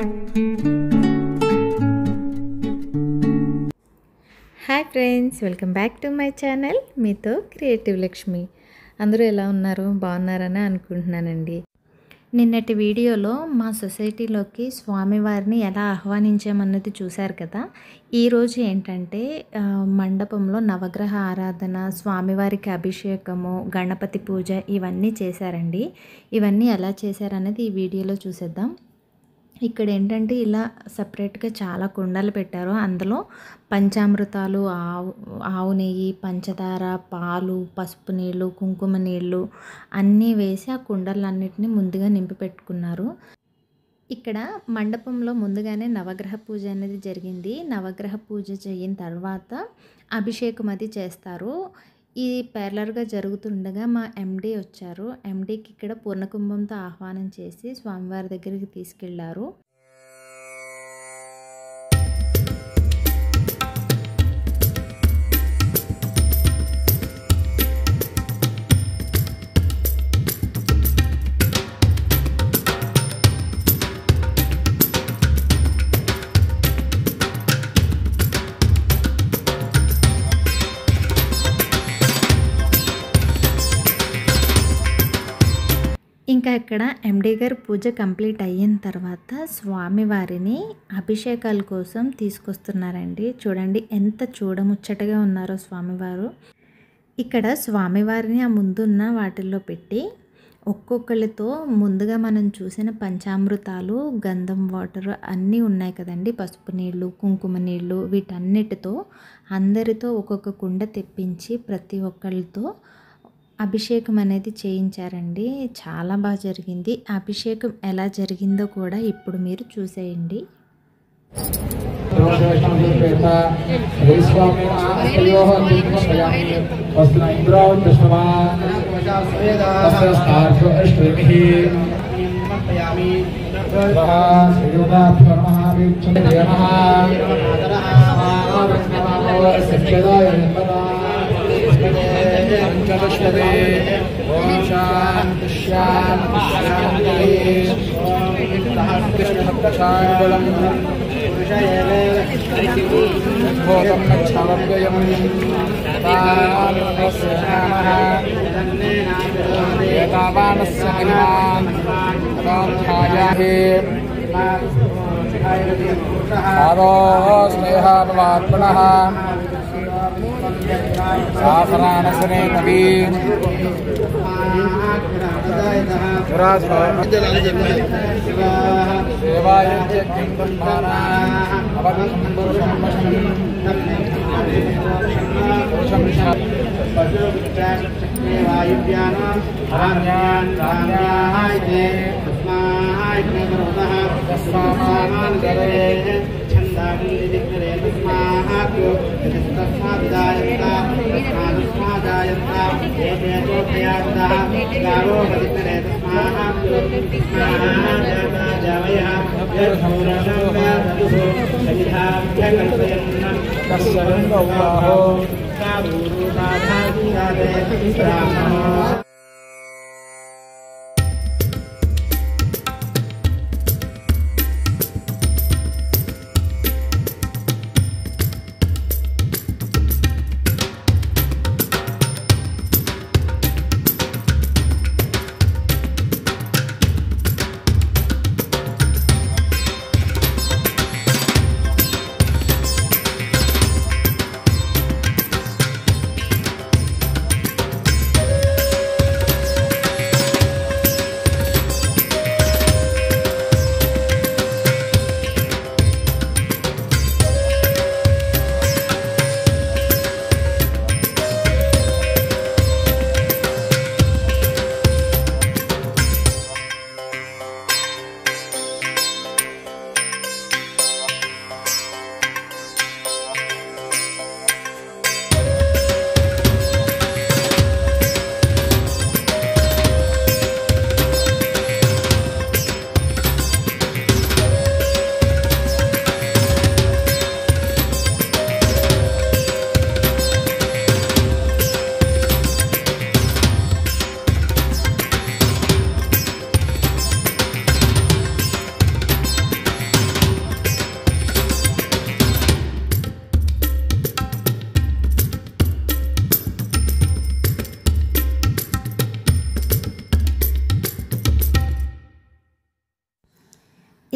Hi friends, welcome back to my channel మీతో creative Lakshmi. అందరూ ఎలా ఉన్నారు? బాగున్నారని అనుకుంటున్నానండి. నిన్నటి వీడియోలో మా సొసైటీలోకి స్వామివారిని ఎలా ఆహ్వానించామన్నది చూశారు కదా. ఈరోజు ఏంటంటే మండపంలో నవగ్రహ ఆరాధన, స్వామివారికి అభిషేకము, గణపతి పూజ ఇవన్నీ చేశారండి. ఇవన్నీ ఎలా చేశారనేది ఈ వీడియోలో చూసేద్దాం. ఇక్కడ ఏంటంటే ఇలా సపరేట్గా చాలా కుండలు పెట్టారు. అందులో పంచామృతాలు, ఆవు నెయ్యి, పంచదార, పాలు, పసుపు నీళ్ళు, కుంకుమ నీళ్ళు అన్నీ వేసి ఆ కుండలన్నిటిని ముందుగా నింపి పెట్టుకున్నారు. ఇక్కడ మండపంలో ముందుగానే నవగ్రహ పూజ అనేది జరిగింది. నవగ్రహ పూజ అయిన తర్వాత అభిషేకం అది చేస్తారు. ఇది ప్యారలర్గా జరుగుతుండగా మా ఎండీ వచ్చారు. ఎండీకి ఇక్కడ పూర్ణకుంభంతో ఆహ్వానం చేసి స్వామివారి దగ్గరికి తీసుకెళ్లారు. ఇంకా ఇక్కడ ఎండీ గారు పూజ కంప్లీట్ అయిన తర్వాత స్వామివారిని అభిషేకాల కోసం తీసుకొస్తున్నారండి. చూడండి ఎంత చూడముచ్చటగా ఉన్నారో స్వామివారు. ఇక్కడ స్వామివారిని ఆ ముందున్న వాటిల్లో పెట్టి ఒక్కొక్కరితో ముందుగా మనం చూసిన పంచామృతాలు, గంధం వాటర్ అన్నీ ఉన్నాయి కదండి, పసుపు నీళ్ళు, కుంకుమ నీళ్ళు, వీటన్నిటితో అందరితో ఒక్కొక్క కుండ తెప్పించి ప్రతి ఒక్కరితో అభిషేకం అనేది చేయించారండి. చాలా బాగా జరిగింది. అభిషేకం ఎలా జరిగిందో కూడా ఇప్పుడు మీరు చూసేయండి. सासरानसने कवि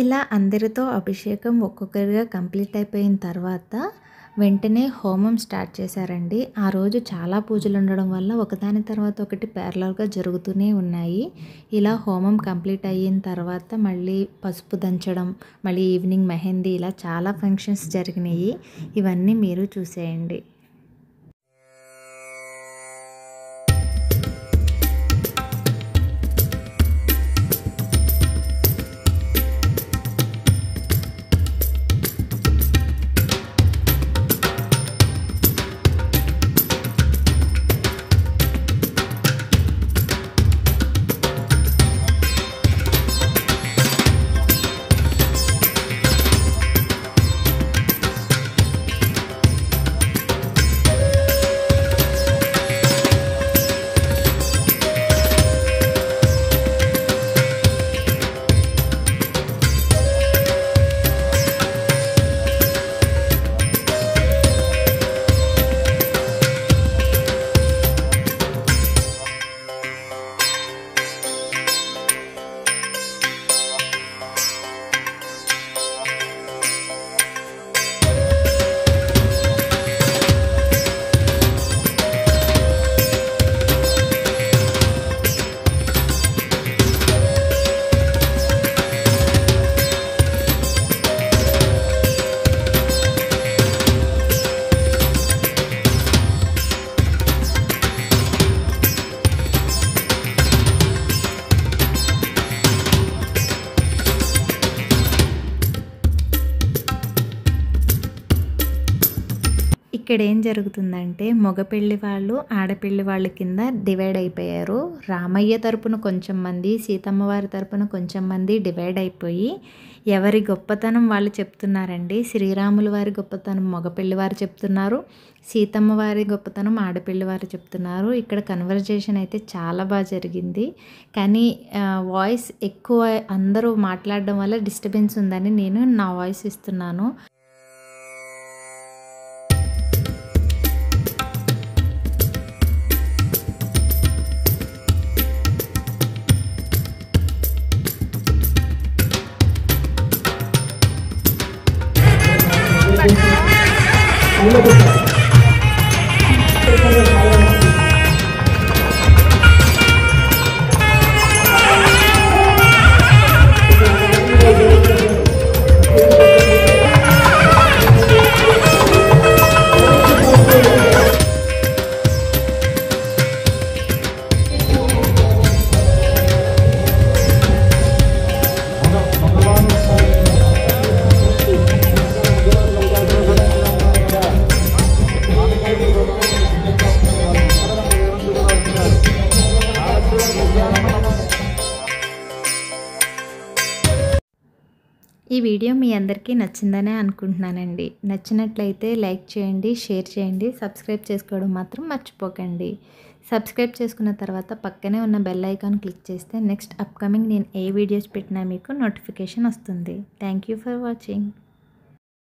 ఇలా అందరితో అభిషేకం ఒక్కొక్కరిగా కంప్లీట్ అయిపోయిన తర్వాత వెంటనే హోమం స్టార్ట్ చేశారండి. ఆ రోజు చాలా పూజలు ఉండడం వల్ల ఒకదాని తర్వాత ఒకటి ప్యారలల్‌గా జరుగుతూనే ఉన్నాయి. ఇలా హోమం కంప్లీట్ అయిన తర్వాత మళ్ళీ పసుపు దంచడం, మళ్ళీ ఈవినింగ్ మెహందీ ఇలా చాలా ఫంక్షన్స్ జరిగినాయి. ఇవన్నీ మీరు చూసేయండి. ఇక్కడ ఏం జరుగుతుందంటే మగ పెళ్లి వాళ్ళు ఆడపెళ్లి వాళ్ళ కింద డివైడ్ అయిపోయారు. రామయ్య తరపున కొంచెం మంది, సీతమ్మ వారి తరపున కొంచెం మంది డివైడ్ అయిపోయి ఎవరి గొప్పతనం వాళ్ళు చెప్తున్నారండి. శ్రీరాముల వారి గొప్పతనం మగ పెళ్లి వారు చెప్తున్నారు, సీతమ్మ వారి గొప్పతనం ఆడపెళ్లి వారు చెప్తున్నారు. ఇక్కడ కన్వర్జేషన్ అయితే చాలా బాగా జరిగింది. కానీ వాయిస్ ఎక్కువ అందరూ మాట్లాడడం వల్ల డిస్టర్బెన్స్ ఉందని నేను నా వాయిస్ ఇస్తున్నాను. ఈ వీడియో మీ అందరికీ నచ్చిందనే అనుకుంటున్నానండి. నచ్చినట్లయితే లైక్ చేయండి, షేర్ చేయండి, సబ్స్క్రైబ్ చేసుకోవడం మాత్రం మర్చిపోకండి. సబ్స్క్రైబ్ చేసుకున్న తర్వాత పక్కనే ఉన్న బెల్ ఐకాన్ క్లిక్ చేస్తే నెక్స్ట్ అప్కమింగ్ నేను ఏ వీడియోస్ పెట్టినా మీకు నోటిఫికేషన్ వస్తుంది. Thank you for watching.